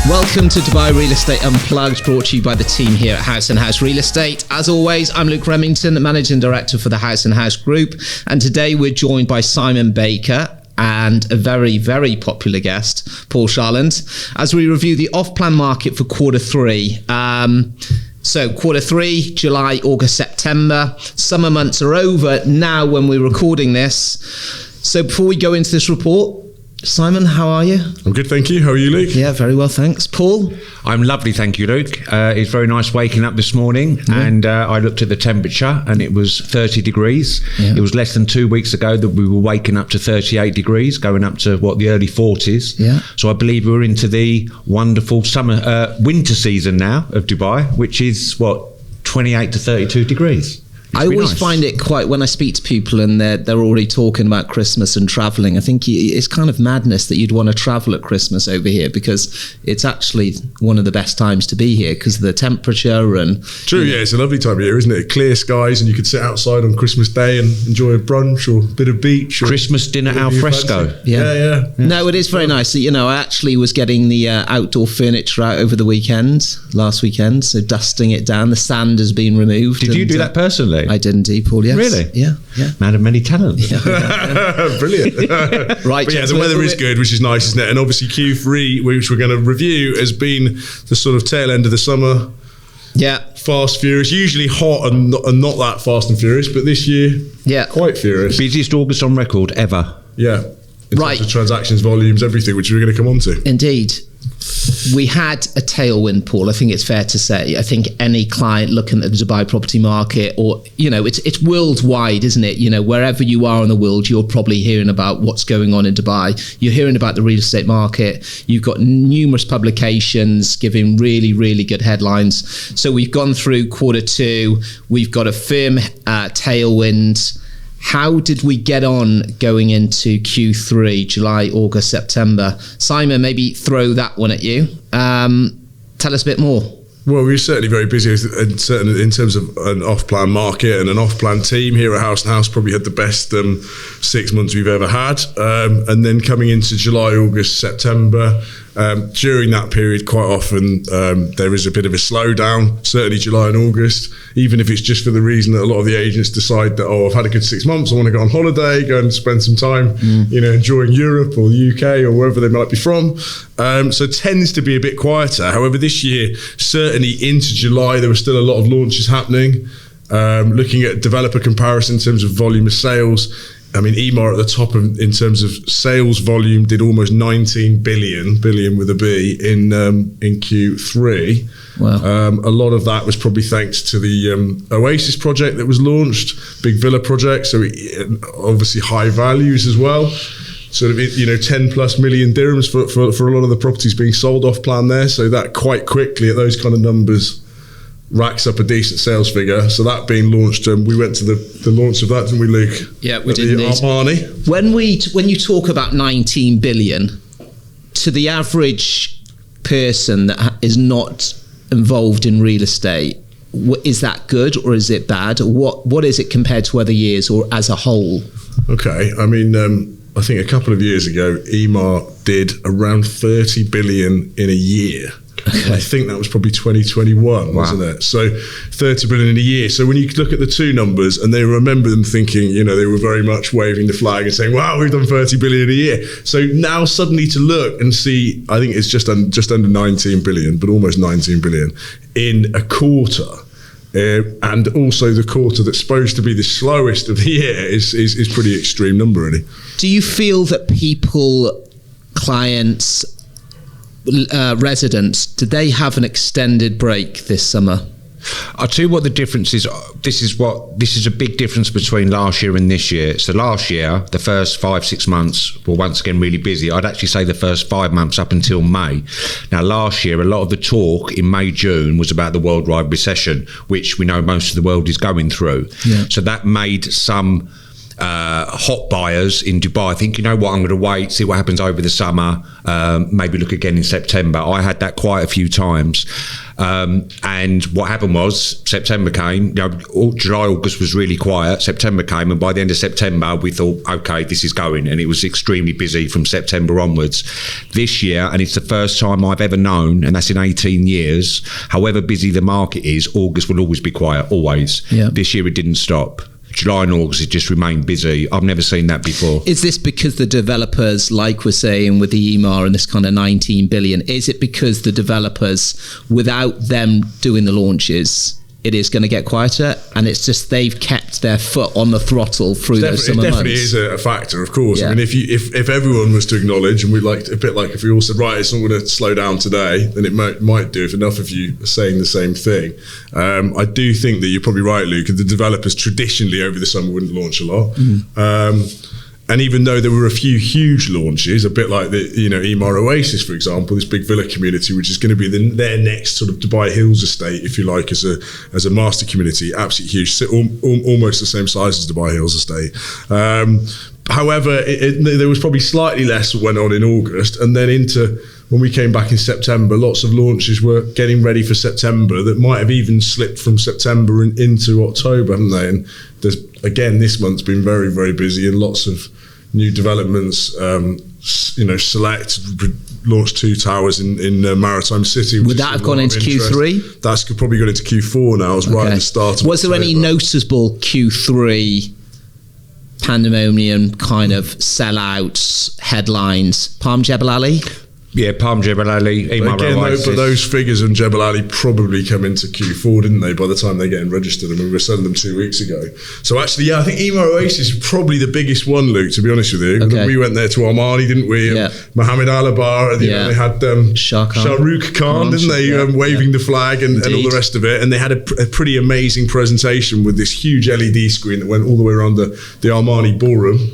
Welcome to Dubai Real Estate Unplugged, brought to you by the team here at Haus Real Estate. As always, I'm Luke Remington, Managing Director for the Haus Group, and today we're joined by Simon Baker and a very, very popular guest, Paul Sharland, as we review the off-plan market for quarter three. So quarter three, July, August, September. Summer months are over now when we're recording this. So before we go into this report, Simon, how are you? I'm good, thank you. How are you, Luke? Yeah, very well, thanks. Paul? I'm lovely, thank you, Luke. It's very nice waking up this morning, and I looked at the temperature and it was 30 degrees. Yeah. It was less than 2 weeks ago that we were waking up to 38 degrees, going up to the early 40s. Yeah. So I believe we're into the wonderful winter season now of Dubai, which is 28 to 32 degrees. I always find it quite, when I speak to people and they're already talking about Christmas and travelling, I think it's kind of madness that you'd want to travel at Christmas over here, because it's actually one of the best times to be here because of the temperature and... True, yeah, it's a lovely time of year, isn't it? Clear skies, and you could sit outside on Christmas Day and enjoy a brunch or a bit of beach. Or Christmas dinner al fresco. Yeah. No, it is very nice. You know, I actually was getting the outdoor furniture out over the last weekend, so dusting it down. The sand has been removed. Did you do that personally? I did indeed, Paul, yes. Really? Yeah. Man of many talents. Brilliant. Right. But yeah, the weather is good, which is nice, isn't it? And obviously Q3, which we're going to review, has been the sort of tail end of the summer. Yeah. Fast, furious, usually hot and not that fast and furious, but this year, quite furious. Busiest August on record ever. Yeah. In terms of transactions, volumes, everything, which we're going to come on to. Indeed. We had a tailwind, Paul. I think it's fair to say. I think any client looking at the Dubai property market, or, you know, it's worldwide, isn't it? You know, wherever you are in the world, you're probably hearing about what's going on in Dubai. You're hearing about the real estate market. You've got numerous publications giving really, really good headlines. So we've gone through quarter two. We've got a firm tailwind. How did we get on going into Q3, July, August, September? Simon, maybe throw that one at you. Tell us a bit more. Well, we're certainly very busy, and certainly in terms of an off-plan market and an off-plan team here at Haus. Probably had the best 6 months we've ever had. And then coming into July, August, September, during that period, quite often there is a bit of a slowdown, certainly July and August, even if it's just for the reason that a lot of the agents decide that, I've had a good 6 months, I want to go on holiday, go and spend some time, enjoying Europe or the UK or wherever they might be from. So it tends to be a bit quieter. However, this year, certainly into July, there were still a lot of launches happening. Looking at developer comparison in terms of volume of sales, I mean, EMAR at the top in terms of sales volume did almost 19 billion with a B in Q3. Wow. A lot of that was probably thanks to the Oasis project that was launched, big villa project. So obviously high values as well. Sort of, 10 plus million dirhams for a lot of the properties being sold off plan there. So that quite quickly at those kind of numbers racks up a decent sales figure. So that being launched, we went to the launch of that, didn't we, Luke? Yeah, we did. Armani. When you talk about 19 billion, to the average person that is not involved in real estate, is that good or is it bad? What is it compared to other years or as a whole? Okay, I mean, I think a couple of years ago, EMAR did around 30 billion in a year. Okay. I think that was probably 2021, wasn't it? So 30 billion in a year. So when you look at the two numbers and they remember them thinking, they were very much waving the flag and saying, wow, we've done 30 billion a year. So now suddenly to look and see, I think it's just under 19 billion, but almost 19 billion in a quarter. And also the quarter that's supposed to be the slowest of the year is pretty extreme number, really. Do you feel that people, clients, residents, did they have an extended break this summer? I'll tell you what the difference is. This is a big difference between last year and this year. So last year, the first 5-6 months were once again really busy. I'd actually say the first 5 months up until May. Now, last year, a lot of the talk in May, June was about the worldwide recession, which we know most of the world is going through. Yeah. So that made some hot buyers in Dubai think, you know what, I'm going to wait, see what happens over the summer, maybe look again in September. I had that quite a few times. And what happened was September came, July, August was really quiet. September came, and by the end of September, we thought, okay, this is going. And it was extremely busy from September onwards. This year, and it's the first time I've ever known, and that's in 18 years, however busy the market is, August will always be quiet, always. Yeah. This year it didn't stop. July and August, it just remained busy. I've never seen that before. Is this because the developers, like we're saying with the EMAR and this kind of 19 billion, is it because the developers, without them doing the launches, it is going to get quieter, and it's just they've kept their foot on the throttle through those summer months? It definitely is a factor, of course. Yeah. I mean, if everyone was to acknowledge, and we like a bit like if we all said, right, it's not going to slow down today, then it might do if enough of you are saying the same thing. I do think that you're probably right, Luke. The developers traditionally over the summer wouldn't launch a lot. And even though there were a few huge launches, a bit like the EMAR Oasis, for example, this big villa community, which is going to be their next sort of Dubai Hills estate, if you like, as a master community, absolutely huge, almost the same size as Dubai Hills estate. However, there was probably slightly less that went on in August, and then when we came back in September, lots of launches were getting ready for September that might have even slipped from September and into October, haven't they? And again, this month's been very, very busy, and lots of new developments. Select launched 2 towers in Maritime City. Would that have gone into Q3? That's probably gone into Q4 now. It's right at the start of Was there any noticeable Q3 pandemonium kind of sellouts, headlines? Palm Jebel Ali? Yeah, Palm Jebel Ali, EMAR Oasis. But those figures on Jebel Ali probably come into Q4, didn't they, by the time they're getting registered? I mean, we were selling them 2 weeks ago. So actually, yeah, I think EMAR Oasis is probably the biggest one, Luke, to be honest with you. Okay. We went there to Armani, didn't we? Yeah. Mohammed Alabar, they had Shah Rukh Khan, didn't they, waving the flag and all the rest of it. And they had a pretty amazing presentation with this huge LED screen that went all the way around the Armani ballroom.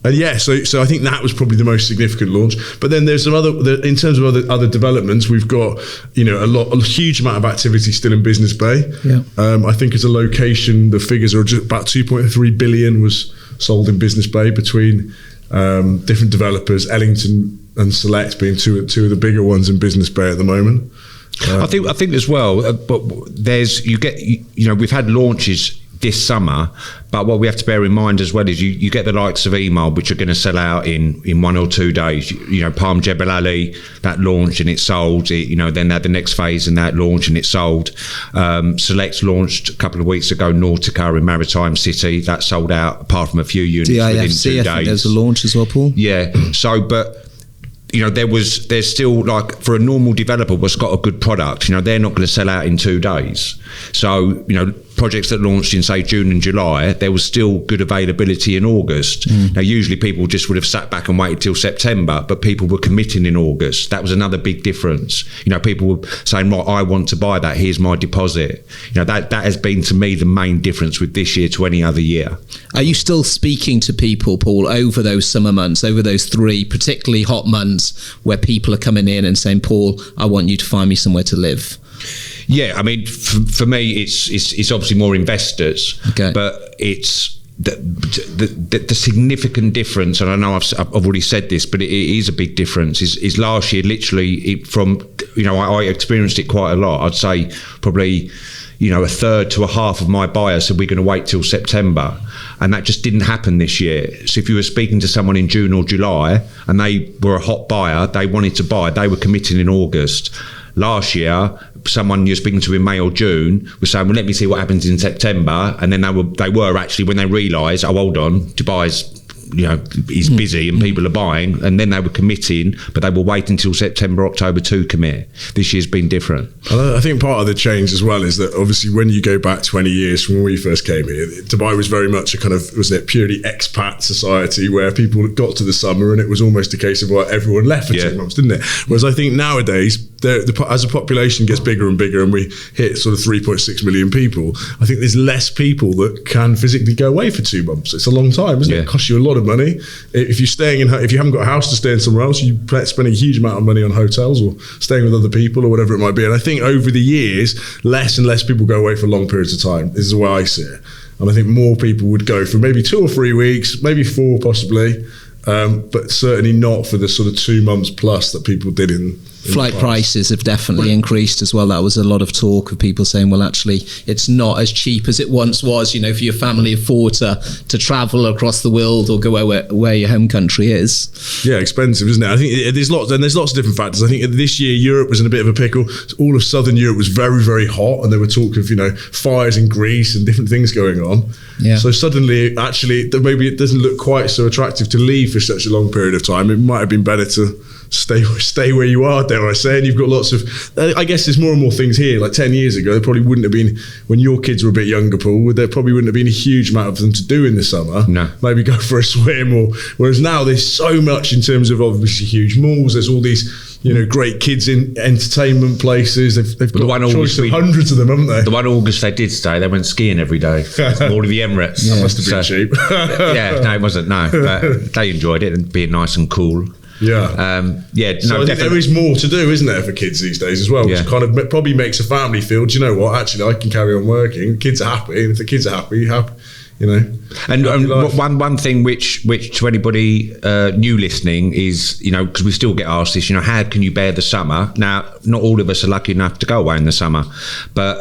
So I think that was probably the most significant launch. But then there's some in terms of other developments, we've got a huge amount of activity still in Business Bay. Yeah. I think as a location, the figures are just about 2.3 billion was sold in Business Bay between different developers, Ellington and Select being two of the bigger ones in Business Bay at the moment. I think as well, but we've had launches this summer, but what we have to bear in mind as well is you get the likes of EMAR, which are going to sell out in 1 or 2 days. Palm Jebel Ali, that launched and it sold. Then they had the next phase in that launch and it sold. Select launched a couple of weeks ago, Nautica in Maritime City, that sold out apart from a few units within 2 days. I think there's a launch as well, Paul. Yeah. So, but there's still, like, for a normal developer what's got a good product, they're not going to sell out in 2 days. So, projects that launched in, say, June and July, there was still good availability in August. Now, usually people just would have sat back and waited till September, but people were committing in August. That was another big difference. People were saying, right, I want to buy that, here's my deposit. That has been, to me, the main difference with this year to any other year. Are you still speaking to people, Paul, over those summer months, over those 3 particularly hot months where people are coming in and saying, Paul, I want you to find me somewhere to live? Yeah, I mean, for me, it's obviously more investors, but it's the significant difference, and I know I've already said this, but it is a big difference. Is last year literally I experienced it quite a lot. I'd say probably a third to a half of my buyers said we're going to wait till September, and that just didn't happen this year. So if you were speaking to someone in June or July and they were a hot buyer, they wanted to buy, they were committing in August. Last year, someone you're speaking to in May or June was saying, well, let me see what happens in September. And then they were actually, when they realised, oh, hold on, Dubai's is busy and people are buying, and then they were committing, but they were waiting until September, October to commit. This year's been different. I think part of the change as well is that obviously when you go back 20 years from when we first came here, Dubai was very much a kind of, wasn't it, purely expat society where people got to the summer and it was almost a case of, well, everyone left for 2 months, didn't it? Whereas I think nowadays, as a population gets bigger and bigger and we hit sort of 3.6 million people, I think there's less people that can physically go away for 2 months. It's a long time, isn't it? It costs you a lot of money. If you haven't got a house to stay in somewhere else, you spend a huge amount of money on hotels or staying with other people or whatever it might be. And I think over the years, less and less people go away for long periods of time. This is the way I see it. and I think more people would go for maybe 2 or 3 weeks, maybe 4 possibly, but certainly not for the sort of 2 months plus that people did in flight prices have definitely increased as well. That was a lot of talk of people saying, well, actually, it's not as cheap as it once was, for your family of 4 to travel across the world or go where your home country is. Yeah, expensive, isn't it? I think there's lots of different factors. I think this year Europe was in a bit of a pickle. All of Southern Europe was very, very hot, and there were talk of, fires in Greece and different things going on. Yeah. So suddenly, actually, maybe it doesn't look quite so attractive to leave for such a long period of time. It might have been better to stay where you are, dare I say. And you've got lots of, I guess there's more and more things here. Like 10 years ago, there probably wouldn't have been, when your kids were a bit younger, Paul, there probably wouldn't have been a huge amount of them to do in the summer. No. Maybe go for a swim, whereas now there's so much in terms of obviously huge malls. There's all these, great kids in entertainment places. They've got a choice of hundreds of them, haven't they? The one August they did stay, they went skiing every day. All of the Emirates. That must have been cheap. Yeah, no, it wasn't, no. But they enjoyed it and being nice and cool. Yeah. So I think there is more to do, isn't there, for kids these days as well, which kind of probably makes a family feel, do you know what, actually I can carry on working, kids are happy, and if the kids are happy, And one thing which to anybody new listening is, because we still get asked this, how can you bear the summer? Now, not all of us are lucky enough to go away in the summer, but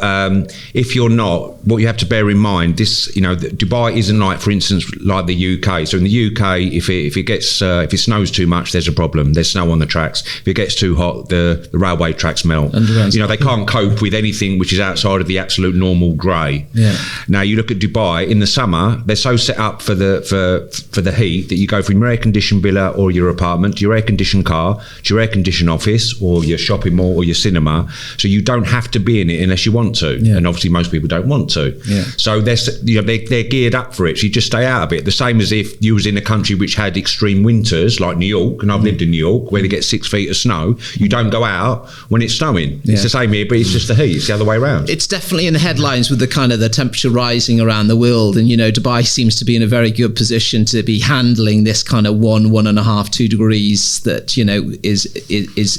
if you're not, what you have to bear in mind, Dubai isn't like, for instance, like the UK. So in the UK, if it snows too much, there's a problem. There's snow on the tracks. If it gets too hot, the railway tracks melt. They can't cope with anything which is outside of the absolute normal grey. Yeah. Now you look at Dubai in the summer. They're so set up for the heat that you go from your air-conditioned villa or your apartment to your air-conditioned car to your air-conditioned office or your shopping mall or your cinema. So you don't have to be in it unless you want to, and obviously most people don't want to. Yeah. So they're geared up for it. So you just stay out of it. The same as if you was in a country which had extreme winters like New York, and I've lived in New York where they get 6 feet of snow. You don't go out when it's snowing. It's the same here, but it's just the heat. It's the other way around. It's definitely in the headlines with the kind of the temperature rising around the world, and Dubai seems to be in a very good position to be handling this kind of 1.5, 2 degrees that is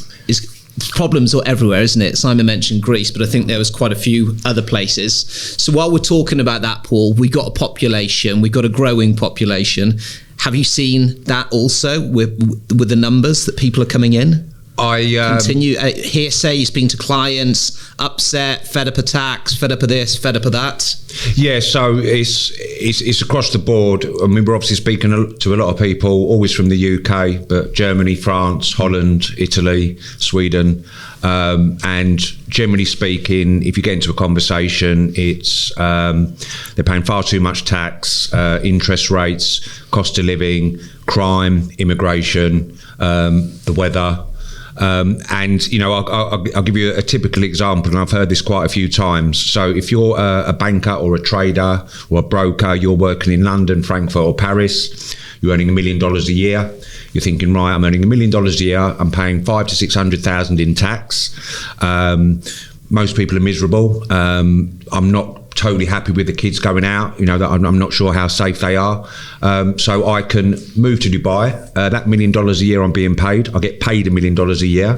problems are everywhere, isn't it? Simon mentioned Greece, but I think there was quite a few other places. So while we're talking about that, Paul, we got a population, we got a growing population. Have you seen that also with the numbers that people are coming in? Continue hearsay. You've been to clients upset, fed up of tax, fed up of this, fed up of that. Yeah, so it's across the board. I mean, we're obviously speaking to a lot of people, always from the UK, but Germany, France, Holland, Italy, Sweden, and generally speaking, if you get into a conversation, it's they're paying far too much tax, interest rates, cost of living, crime, immigration, the weather. I'll give you a typical example, and I've heard this quite a few times. So if you're a banker or a trader or a broker, you're working in London, Frankfurt or Paris, you're earning $1 million a year. You're thinking, right, I'm earning $1 million a year. I'm paying $500,000 to $600,000 in tax. Most people are miserable. I'm not totally happy with the kids going out, I'm not sure how safe they are. So I can move to Dubai. That $1 million a year I'm being paid. I get paid $1 million a year.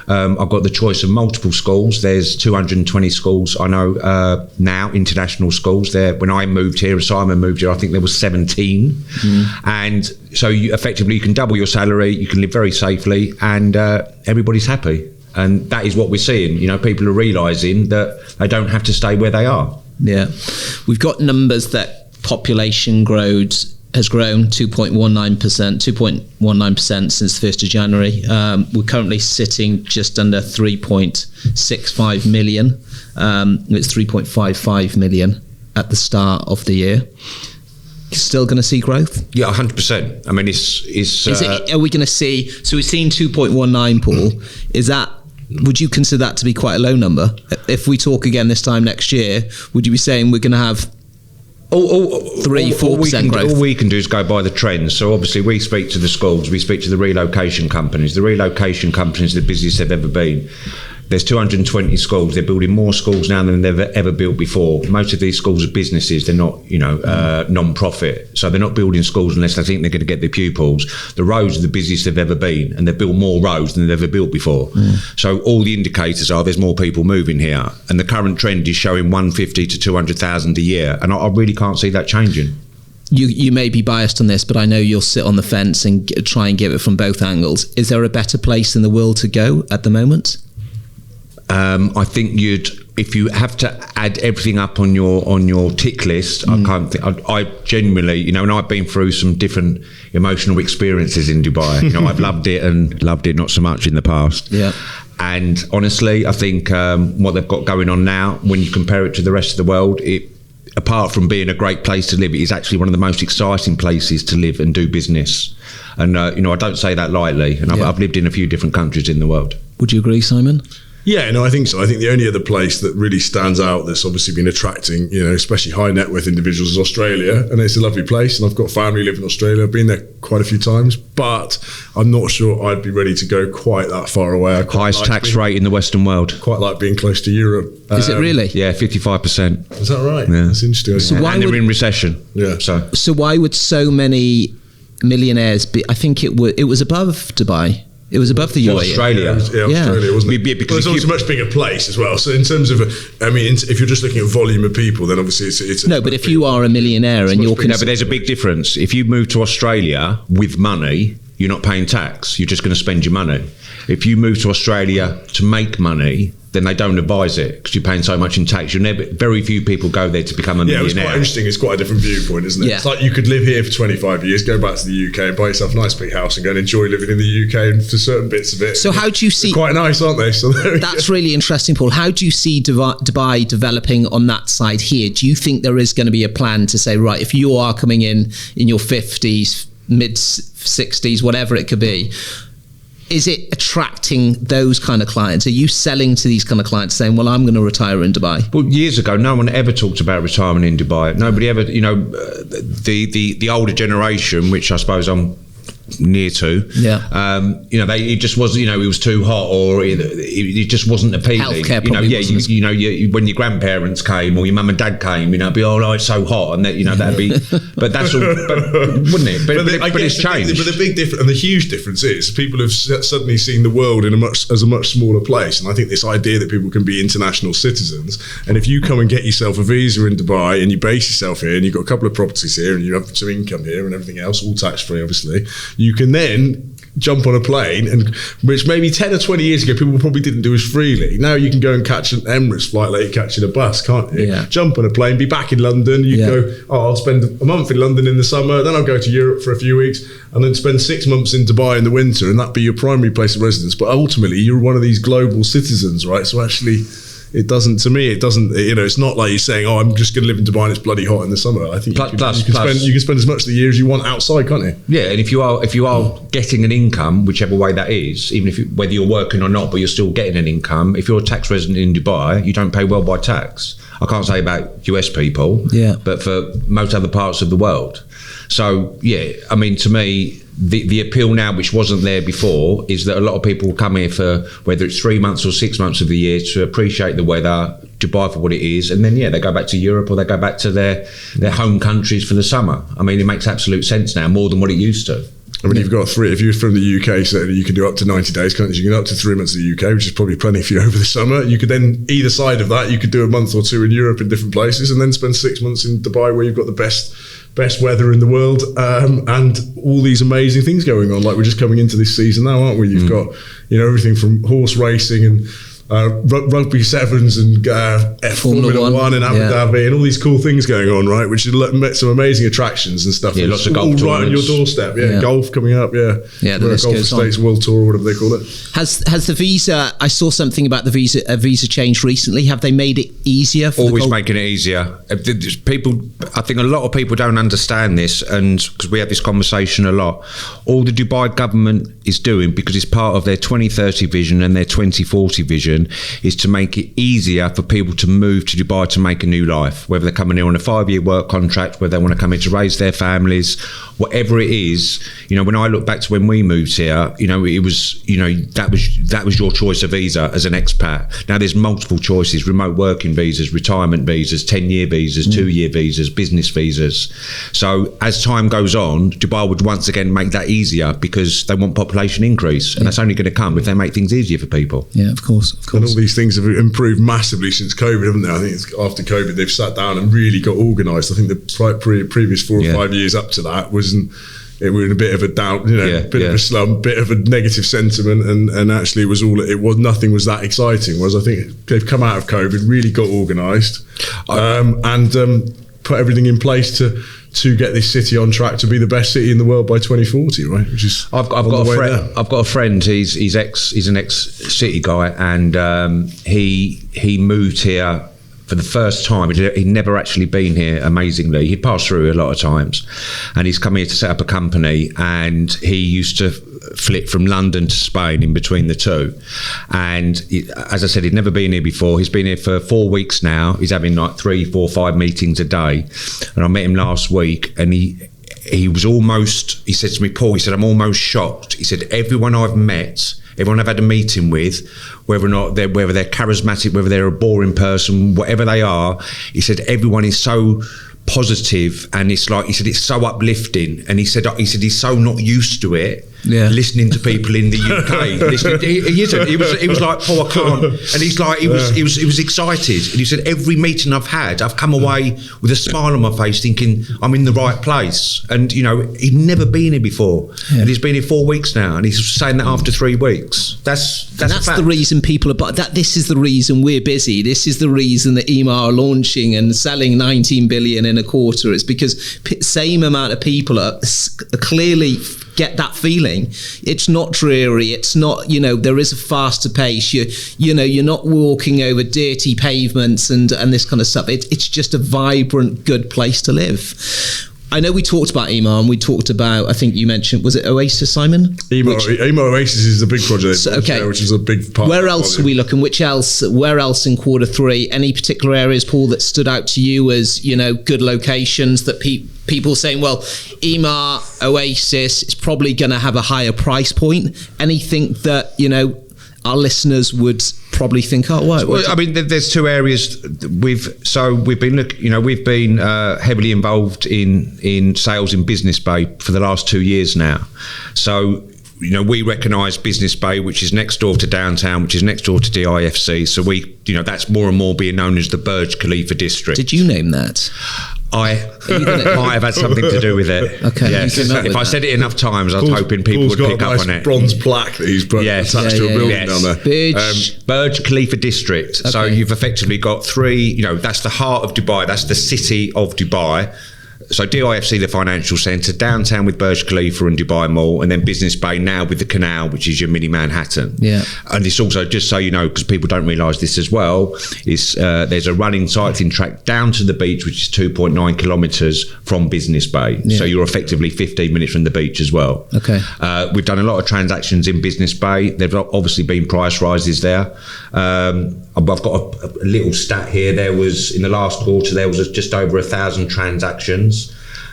I've got the choice of multiple schools. There's 220 schools I know now, international schools. When I moved here, Simon moved here, I think there was 17. And so you can double your salary, you can live very safely, and everybody's happy. And that is what we're seeing. People are realising that they don't have to stay where they are. Yeah, we've got numbers that population growth has grown 2.19% since the 1st of January. We're currently sitting just under 3.65 million. It's 3.55 million at the start of the year. Still going to see growth? Yeah, 100%. I mean, are we going to see? So we've seen 2.19, Paul. Would you consider that to be quite a low number? If we talk again this time next year, would you be saying we're going to have 3-4% growth? All we can do is go by the trends. So obviously we speak to the schools, we speak to the relocation companies. The relocation companies are the busiest they've ever been. There's 220 schools. They're building more schools now than they've ever built before. Most of these schools are businesses. They're not, non-profit. So they're not building schools unless they think they're going to get their pupils. The roads are the busiest they've ever been, and they've built more roads than they've ever built before. So all the indicators are there's more people moving here. And the current trend is showing 150 to 200,000 a year. And I really can't see that changing. You may be biased on this, but I know you'll sit on the fence and try and give it from both angles. Is there a better place in the world to go at the moment? I think if you have to add everything up on your tick list, I can't think. I genuinely, and I've been through some different emotional experiences in Dubai. I've loved it and loved it not so much in the past. Yeah. And honestly, I think what they've got going on now, when you compare it to the rest of the world, apart from being a great place to live, it is actually one of the most exciting places to live and do business. And I don't say that lightly. And I've lived in a few different countries in the world. Would you agree, Simon? Yeah, no, I think so. I think the only other place that really stands out that's obviously been attracting, especially high net worth individuals is Australia. And it's a lovely place. And I've got family living in Australia. I've been there quite a few times, but I'm not sure I'd be ready to go quite that far away. Highest tax rate in the Western world. Quite like being close to Europe. Is it really? Yeah, 55%. Is that right? Yeah. That's interesting. So and they're in recession. Yeah. So why would so many millionaires be? I think it was above Dubai. It was above the UAE. Australia. Australia, wasn't it? Because it's also a much bigger place as well. So in terms of, if you're just looking at volume of people, then obviously it's no. But if you are a millionaire and you're but there's a big difference. If you move to Australia with money, you're not paying tax. You're just going to spend your money. If you move to Australia to make money, then they don't advise it because you're paying so much in tax. Very few people go there to become a millionaire. Yeah, it was quite interesting. It's quite a different viewpoint, isn't it? Yeah. It's like you could live here for 25 years, go back to the UK, buy yourself a nice big house and go and enjoy living in the UK and for certain bits of it. So how do you see... They're quite nice, aren't they? So that's really interesting, Paul. How do you see Dubai developing on that side here? Do you think there is going to be a plan to say, right, if you are coming in your 50s, mid-60s, whatever it could be, is it attracting those kind of clients? Are you selling to these kind of clients saying, well, I'm going to retire in Dubai? Well, years ago, no one ever talked about retirement in Dubai. Nobody ever, the older generation, which I suppose I'm near to, it just was, it was too hot or it just wasn't appealing. Healthcare when your grandparents came or your mum and dad came, it'd be, it's so hot, and that'd be, but that's all, wouldn't it? But it's changed. But the big difference and the huge difference is people have suddenly seen the world as a much smaller place, and I think this idea that people can be international citizens, and if you come and get yourself a visa in Dubai and you base yourself here and you've got a couple of properties here and you have some income here and everything else, all tax free, obviously. You can then jump on a plane, and which maybe 10 or 20 years ago people probably didn't do as freely. Now you can go and catch an Emirates flight like you're catching a bus, can't you? Yeah. Jump on a plane, be back in London. You go, I'll spend a month in London in the summer, then I'll go to Europe for a few weeks, and then spend 6 months in Dubai in the winter, and that be your primary place of residence. But ultimately, you're one of these global citizens, right? So actually, it's not like you're saying, I'm just going to live in Dubai and it's bloody hot in the summer. I think you can spend as much of the year as you want outside, can't you? Yeah, and if you are getting an income, whichever way that is, even whether you're working or not, but you're still getting an income, if you're a tax resident in Dubai, you don't pay worldwide tax. I can't say about US people, but for most other parts of the world. So, to me, the appeal now, which wasn't there before, is that a lot of people come here for whether it's 3 months or 6 months of the year to appreciate the weather, Dubai for what it is, and then they go back to Europe or they go back to their home countries for the summer. I mean, it makes absolute sense now, more than what it used to. I mean, you've got if you're from the UK, so you can do up to 90 days, can't you? You can go up to 3 months in the UK, which is probably plenty for you over the summer. You could then, either side of that, you could do a month or two in Europe in different places, and then spend 6 months in Dubai where you've got the best weather in the world, and all these amazing things going on. Like, we're just coming into this season now, aren't we? You've got, everything from horse racing and rugby sevens and Formula 1 in Abu Dhabi and all these cool things going on, right? Which met some amazing attractions and stuff. Lots of golf right on your doorstep. Golf coming up. The list Golf goes Estates on. World Tour, or whatever they call it. Has the visa? I saw something about the visa change recently. Have they made it easier? Always making it easier. People, I think a lot of people don't understand this, and because we have this conversation a lot. All the Dubai government is doing, because it's part of their 2030 vision and their 2040 vision, vision is to make it easier for people to move to Dubai to make a new life, whether they're coming here on a 5-year work contract, whether they want to come here to raise their families, whatever it is. You know, when I look back to when we moved here, you know, it was, you know, that was your choice of visa as an expat. Now there's multiple choices: remote working visas, retirement visas, 10-year visas, 2-year visas, business visas. So as time goes on, Dubai would once again make that easier because they want population increase, and that's only going to come if they make things easier for people. Yeah, of course. And all these things have improved massively since COVID, haven't they? I think it's after COVID they've sat down and really got organised. I think the previous 4 or 5 years up to that it was in a bit of a doubt, you know, of a slump, bit of a negative sentiment, and actually nothing was that exciting. Whereas I think they've come out of COVID, really got organised, and put everything in place to get this city on track to be the best city in the world by 2040, right? Which is I've got a friend. He's an ex-city guy, and he moved here for the first time. He'd never actually been here, amazingly. He'd passed through a lot of times, and he's come here to set up a company, and he used to flit from London to Spain in between the two. And as I said, he'd never been here before. He's been here for 4 weeks now. He's having like 3, 4, 5 meetings a day. And I met him last week, and he was almost, he said to me, Paul, he said, I'm almost shocked. He said, everyone I've met, everyone I've had a meeting with, whether they're charismatic, whether they're a boring person, whatever they are, he said, everyone is so positive, and it's like, he said, it's so uplifting. And he said he's so not used to it. Listening to people in the UK. He was like, Paul, I can't. And he's like, he was excited. And he said, every meeting I've had, I've come away with a smile on my face thinking I'm in the right place. And, you know, he'd never been here before. And he's been here 4 weeks now, and he's saying that after 3 weeks. That's the reason people are, this is the reason we're busy. This is the reason that EMA are launching and selling 19 billion in a quarter. It's because same amount of people are clearly get that feeling. It's not dreary. It's not, you know, there is a faster pace. You're not walking over dirty pavements and this kind of stuff. It's just a vibrant, good place to live. I know we talked about EMA, and we talked about, I think you mentioned, was it Oasis, Simon? EMA Oasis is the big project, which is a big part. Where else are we looking? Where else in quarter three? Any particular areas, Paul, that stood out to you as, you know, good locations that people saying, well, EMA, Oasis, it's probably going to have a higher price point? Anything that, you know, our listeners would probably think, oh, what? Well, I mean, there's 2 areas we've been heavily involved in sales in Business Bay for the last 2 years now. So, you know, we recognise Business Bay, which is next door to downtown, which is next door to DIFC. So that's more and more being known as the Burj Khalifa district. Did you name that? I might have had something to do with it. Okay. Yes. If I said it enough times, I was hoping people would pick up on it. Bronze plaque that he's attached to a building down there. Burj Khalifa district. Okay. So you've effectively got 3, you know, that's the heart of Dubai. That's the city of Dubai. So DIFC, the financial centre, downtown with Burj Khalifa and Dubai Mall, and then Business Bay now with the canal, which is your mini Manhattan. Yeah. And it's also, just so you know, because people don't realise this as well, is there's a running cycling track down to the beach, which is 2.9 kilometres from Business Bay. Yeah. So you're effectively 15 minutes from the beach as well. Okay. We've done a lot of transactions in Business Bay. There've obviously been price rises there. I've got a little stat here. In the last quarter, there was just over 1,000 transactions.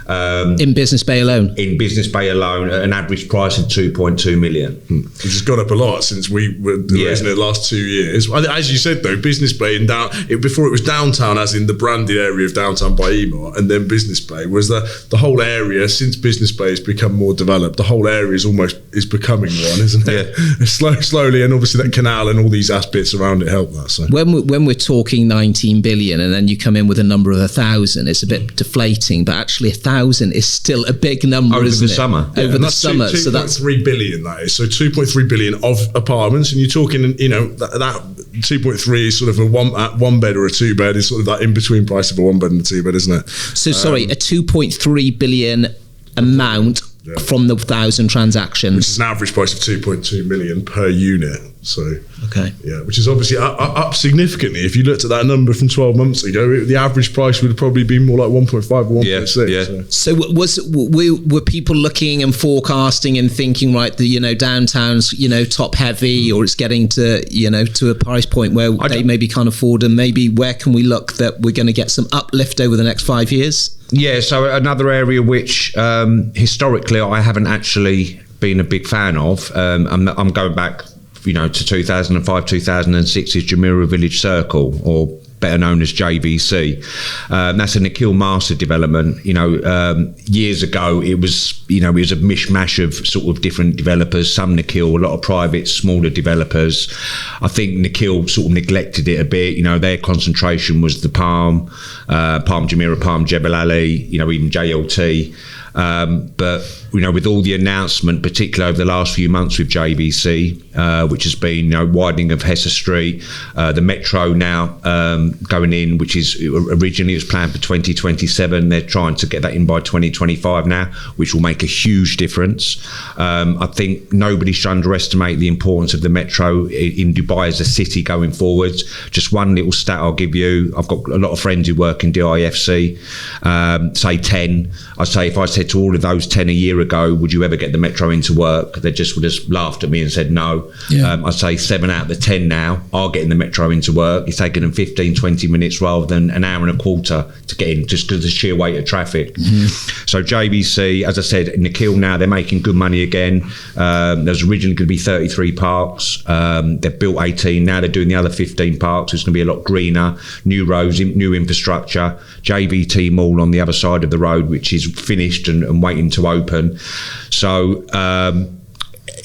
In Business Bay alone? In Business Bay alone, at an average price of 2.2 million. Which has gone up a lot since we were raising it the last 2 years. As you said, though, Business Bay before it was downtown, as in the branded area of downtown by EMA, and then Business Bay, was the whole area. Since Business Bay has become more developed, the whole area is becoming one, isn't it? Yeah. Slowly, and obviously that canal and all these aspects around it help that. So when we're talking 19 billion, and then you come in with a number of 1,000, it's a bit deflating, but actually 1,000 is still a big number, over isn't the it? Summer. Over the summer. 2.3 billion that is. So 2.3 billion of apartments, and you're talking, you know, that 2.3 is sort of a one bed or a 2 bed is sort of that in between price of a 1 bed and a 2 bed, isn't it? So sorry, a 2.3 billion amount from the 1,000 transactions. Which is an average price of 2.2 million per unit. So, okay. Yeah, which is obviously up significantly. If you looked at that number from 12 months ago, the average price would have probably been more like 1.5 or 1.6. Yeah. So were people looking and forecasting and thinking, right, downtown's, top heavy, or it's getting to, to a price point where they maybe can't afford, and maybe where can we look that we're going to get some uplift over the next 5 years? Yeah, so another area which historically I haven't actually been a big fan of, I'm going back, to 2005, 2006, is Jumeirah Village Circle, or better known as JVC. That's a Nikhil Master development. Years ago, it was a mishmash of sort of different developers, some Nikhil, a lot of private, smaller developers. I think Nikhil sort of neglected it a bit. Their concentration was the Palm Jumeirah, Palm Jebel Ali, even JLT. But with all the announcement, particularly over the last few months with JVC, which has been widening of Hesse Street, the metro now going in, which is originally it was planned for 2027. They're trying to get that in by 2025 now, which will make a huge difference. I think nobody should underestimate the importance of the metro in Dubai as a city going forwards. Just one little stat I'll give you. I've got a lot of friends who work in DIFC, say 10. I'd say if I said to all of those 10 a year ago, would you ever get the metro into work? They just would have laughed at me and said no. Yeah. I'd say 7 out of the 10 now are getting the metro into work. It's taking them 15, 20 minutes rather than an hour and a quarter to get in, just because of the sheer weight of traffic. Mm-hmm. So JVC, as I said, Nikhil now, they're making good money again. There's originally going to be 33 parks. They've built 18. Now they're doing the other 15 parks. It's going to be a lot greener, new roads, new infrastructure. JVT Mall on the other side of the road, which is finished and waiting to open. So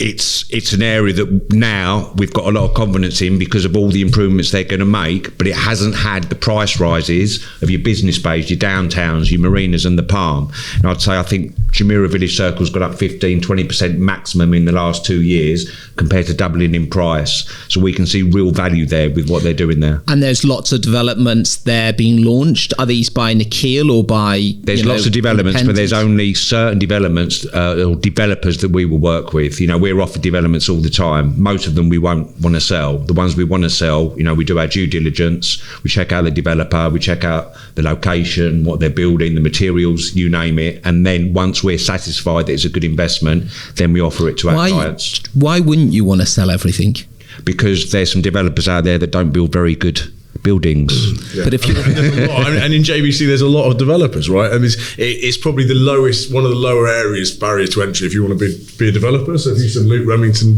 it's an area that now we've got a lot of confidence in because of all the improvements they're going to make, but it hasn't had the price rises of your business bays, your downtowns, your marinas and the Palm. And I think Jumeirah Village Circle's got up 15-20% maximum in the last 2 years compared to doubling in price. So we can see real value there with what they're doing there. And there's lots of developments there being launched. Are these by Nikhil or by... There's lots of developments, but there's only certain developments or developers that we will work with. We're offered developments all the time. Most of them we won't want to sell. The ones we want to sell, we do our due diligence. We check out the developer, we check out the location, what they're building, the materials, you name it. And then once we're satisfied that it's a good investment, then we offer it to our clients. Why wouldn't you want to sell everything? Because there's some developers out there that don't build very good buildings. Yeah. But if you and in JVC there's a lot of developers, right? And it's probably one of the lower areas barrier to entry if you want to be a developer. So if you said Luke Remington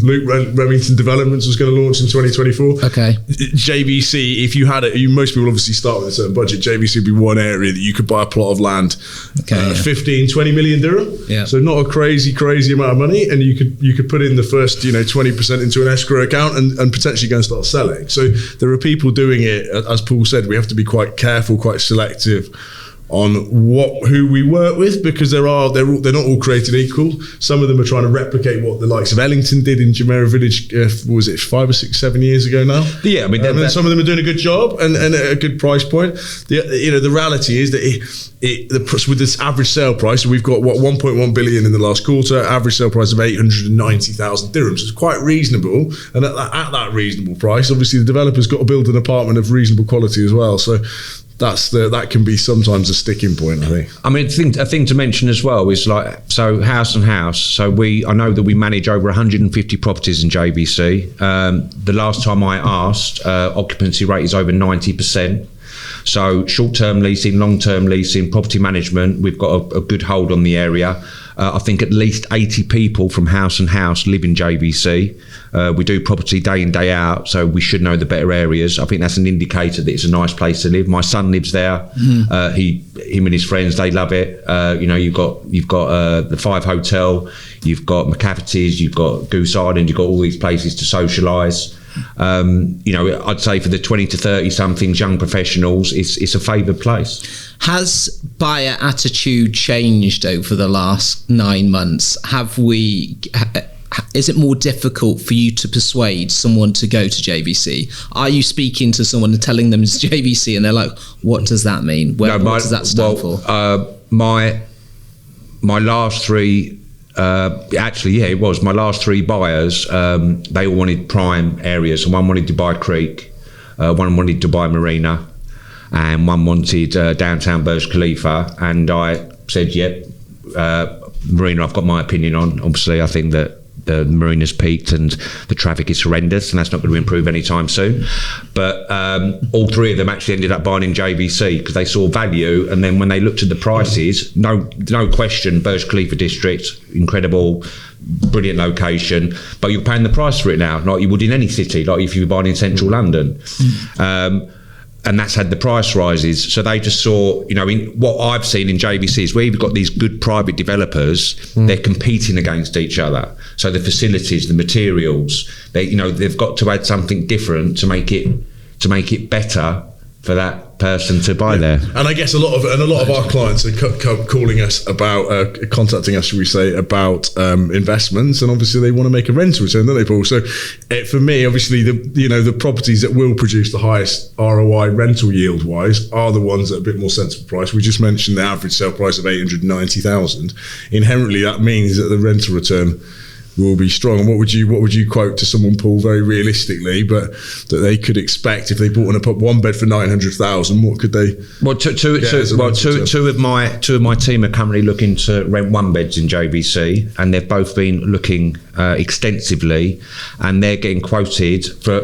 Developments was going to launch in 2024. Okay. JVC, if you had it, most people obviously start with a certain budget. JVC would be one area that you could buy a plot of land, 15-20 million dirham. Yeah. So not a crazy amount of money, and you could put in the first 20% into an escrow account and potentially go and start selling. So there are people doing it. As Paul said, we have to be quite careful, quite selective on who we work with, because they're not all created equal. Some of them are trying to replicate what the likes of Ellington did in Jumeirah Village. Was it 5 or 6, 7 years ago now? Yeah, some of them are doing a good job and at a good price point. The reality is that with this average sale price, we've got 1.1 billion in the last quarter. Average sale price of 890,000 dirhams. It's quite reasonable, and at that reasonable price, obviously the developer's got to build an apartment of reasonable quality as well. So that can be sometimes a sticking point, I think. I mean, a thing to mention as well is Haus and Haus. So I know that we manage over 150 properties in JVC. The last time I asked, occupancy rate is over 90%. So short-term leasing, long-term leasing, property management, we've got a good hold on the area. I think at least 80 people from Haus and Haus live in JVC. We do property day in, day out, so we should know the better areas. I think that's an indicator that it's a nice place to live. My son lives there. Him and his friends, they love it. You've got the 5 Hotel, you've got McCafferty's, you've got Goose Island, you've got all these places to socialise. I'd say for the 20 to 30 somethings young professionals, it's a favoured place. Has buyer attitude changed over the last 9 months? Is it more difficult for you to persuade someone to go to JVC? Are you speaking to someone and telling them it's JVC and they're like, what does that mean? What does that stand for? My last 3 Actually, yeah, it was. My last 3 buyers, they all wanted prime areas. So one wanted Dubai Creek, one wanted Dubai Marina, and one wanted downtown Burj Khalifa. And I said, yep, Marina, I've got my opinion on. Obviously, I think that the marina's peaked and the traffic is horrendous, and that's not going to improve anytime soon. But all 3 of them actually ended up buying in JVC because they saw value, and then when they looked at the prices, no question, Burj Khalifa district, incredible, brilliant location, but you're paying the price for it now, like you would in any city, like if you were buying in central London. And that's had the price rises. So they just saw, you know, in what I've seen in JVC is where you've got these good private developers, they're competing against each other. So the facilities, the materials, they've got to add something different to make it better for that person to buy there. And I guess a lot of our clients are calling us about contacting us, should we say, about investments, and obviously they want to make a rental return, don't they, Paul? So for me, obviously the properties that will produce the highest ROI rental yield wise are the ones at a bit more sensible price. We just mentioned the average sale price of 890,000. Inherently, that means that the rental return will be strong. And what would you quote to someone, Paul, very realistically, but that they could expect if they bought a 1-bed for 900,000? What could they? Well, two of my team are currently looking to rent 1-beds in JVC, and they've both been looking extensively, and they're getting quoted for.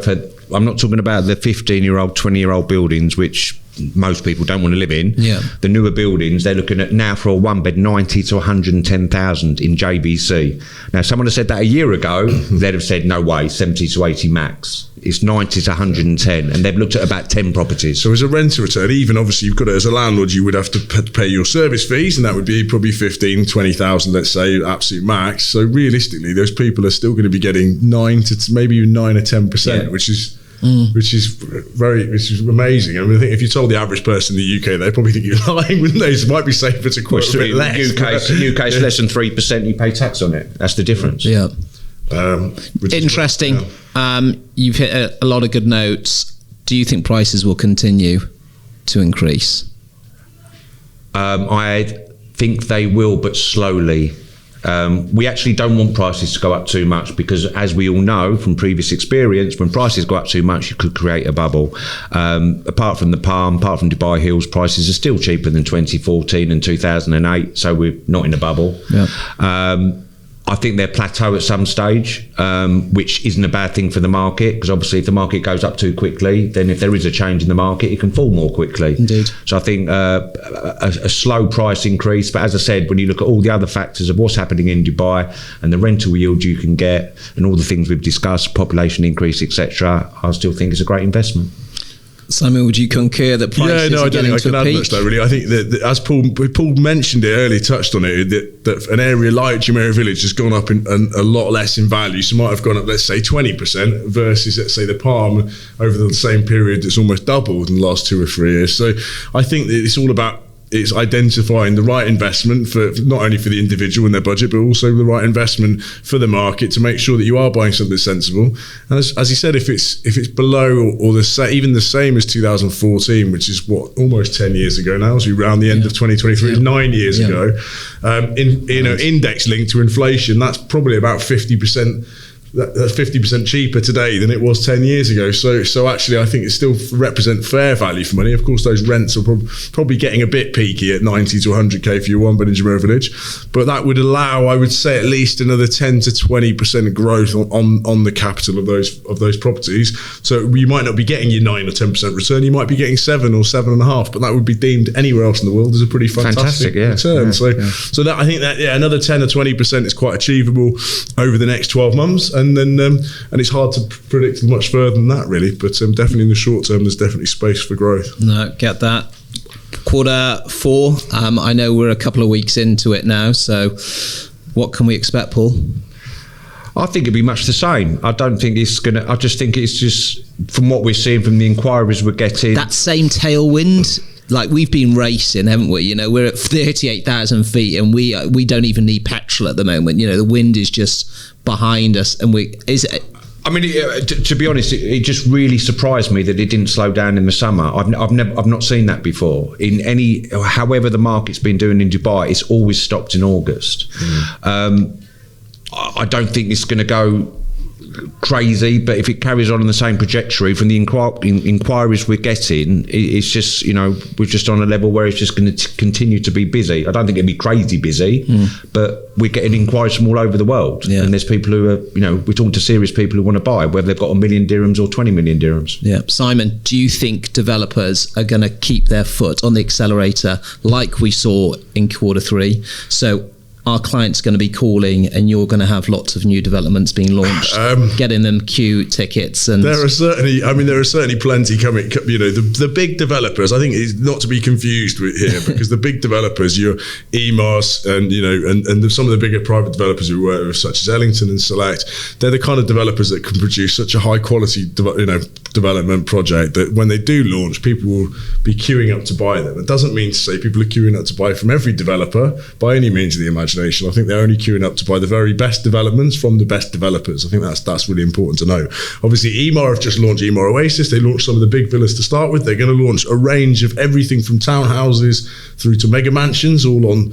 I'm not talking about the 15-year-old, 20-year-old buildings, which most people don't want to live in. Yeah. The newer buildings, they're looking at now for a 1-bed 90 to 110,000 in JVC. Now, someone had said that a year ago, they'd have said, no way, 70 to 80 max. It's 90 to 110, and they've looked at about 10 properties. So as a rental return, even obviously you've got it as a landlord, you would have to pay your service fees, and that would be probably 15, 20,000, let's say, absolute max. So realistically, those people are still going to be getting 9 to maybe even 9 or 10%, which is amazing. I mean, I think if you told the average person in the UK, they'd probably think you're lying, wouldn't they? So it might be safer to quote a bit less. UK's less than 3%, you pay tax on it. That's the difference. Yeah. Interesting. You've hit a lot of good notes. Do you think prices will continue to increase? I think they will, but slowly. We actually don't want prices to go up too much because, as we all know from previous experience, when prices go up too much, you could create a bubble. Apart from the Palm, apart from Dubai Hills, prices are still cheaper than 2014 and 2008, so we're not in a bubble. Yeah. I think they'll plateau at some stage, which isn't a bad thing for the market, because obviously if the market goes up too quickly, then if there is a change in the market, it can fall more quickly. Indeed. So I think a slow price increase, but as I said, when you look at all the other factors of what's happening in Dubai and the rental yield you can get and all the things we've discussed, population increase, etc., I still think it's a great investment. Simon, would you concur that prices are getting to a peak? I can add much though, really. I think that as Paul mentioned it earlier, touched on it, that an area like Jumeirah Village has gone up a lot less in value. So it might have gone up, let's say, 20% versus, let's say, the Palm over the same period that's almost doubled in the last 2 or 3 years. So I think that it's all about identifying the right investment for not only for the individual and their budget, but also the right investment for the market to make sure that you are buying something sensible. And as he said, if it's below or even the same as 2014, which is almost 10 years ago now, as we round the end of 2023, 9 years ago, index linked to inflation, that's probably about 50%. That's 50% cheaper today than it was 10 years ago. So actually, I think it still represent fair value for money. Of course, those rents are probably getting a bit peaky at 90 to 100k for your 1-bed in Jumeirah Village, but that would allow, I would say, at least another 10 to 20% growth on the capital of those properties. So you might not be getting your 9 or 10% return. You might be getting 7 or 7.5, but that would be deemed anywhere else in the world as a pretty fantastic return. Yeah. So that I think that another 10 or 20% is quite achievable over the next 12 months. And then and it's hard to predict much further than that, really. But definitely in the short term, there's definitely space for growth. No, get that. Q4. I know we're a couple of weeks into it now. So, what can we expect, Paul? I think it'd be much the same. I don't think it's gonna. I just think it's just from what we're seeing from the inquiries we're getting. That same tailwind. Like, we've been racing, haven't we? You know, we're at 38,000 feet and we don't even need petrol at the moment. You know, the wind is just behind us, and I mean, to be honest, it just really surprised me that it didn't slow down in the summer. I've not seen that before. However the market's been doing in Dubai, it's always stopped in August. I don't think it's going to go crazy, but if it carries on the same trajectory from the inquiries we're getting, it's just, we're just on a level where it's just going to continue to be busy. I don't think it'll be crazy busy, but we're getting inquiries from all over the world, and there's people who are, we're talking to serious people who want to buy, whether they've got 1 million dirhams or 20 million dirhams. Yeah. Simon, do you think developers are going to keep their foot on the accelerator like we saw in Q3? So our client's going to be calling, and you're going to have lots of new developments being launched, getting them queue tickets. And there are certainly plenty coming. The big developers, I think, is not to be confused with here, because the big developers, your EMAS and some of the bigger private developers we work with, such as Ellington and Select, they're the kind of developers that can produce such a high quality, development project that when they do launch, people will be queuing up to buy them. It doesn't mean to say people are queuing up to buy from every developer by any means of the imagination. I think they're only queuing up to buy the very best developments from the best developers. I think that's really important to know. Obviously, EMA have just launched EMA Oasis. They launched some of the big villas to start with. They're going to launch a range of everything from townhouses through to mega mansions, all on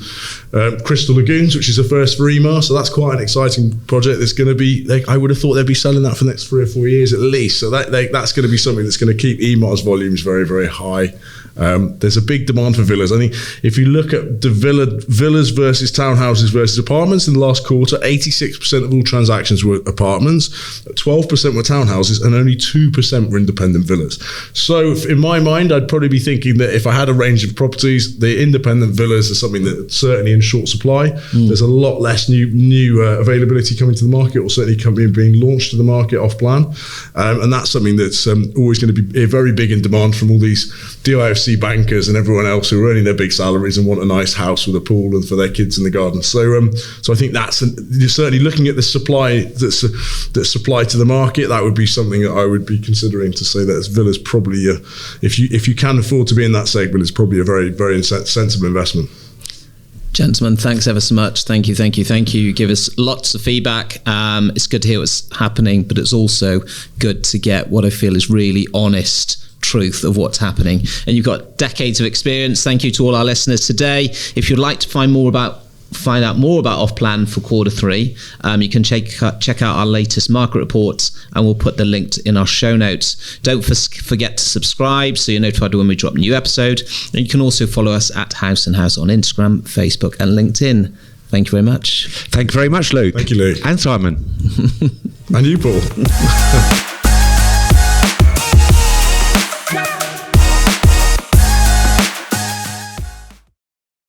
Crystal Lagoons, which is a first for EMA. So that's quite an exciting project. That's going to be, I would have thought they'd be selling that for the next 3 or 4 years at least. So that's going to be something that's going to keep EMA's volumes very, very high. There's a big demand for villas. I think if you look at the villas versus townhouses versus apartments in the last quarter, 86% of all transactions were apartments, 12% were townhouses, and only 2% were independent villas. So in my mind, I'd probably be thinking that if I had a range of properties, the independent villas are something that certainly in short supply. There's a lot less new availability coming to the market, or certainly being launched to the market off plan. And that's something that's always going to be very big in demand from all these DIFC bankers and everyone else who are earning their big salaries and want a nice house with a pool and for their kids in the garden. So I think you're certainly looking at the supply that's supplied to the market. That would be something that I would be considering, to say that villas probably, if you can afford to be in that segment, it's probably a very, very sensible investment. Gentlemen, thanks ever so much. Thank you. You give us lots of feedback. It's good to hear what's happening, but it's also good to get what I feel is really honest truth of what's happening. And you've got decades of experience. Thank you to all our listeners today. If you'd like to find out more about Off-Plan for Q3, you can check out our latest market reports, and we'll put the link in our show notes. Don't forget to subscribe so you're notified when we drop a new episode. And you can also follow us at Haus & Haus on Instagram, Facebook and LinkedIn. Thank you very much. Thank you very much, Luke. Thank you, Luke. And Simon. And you, Paul.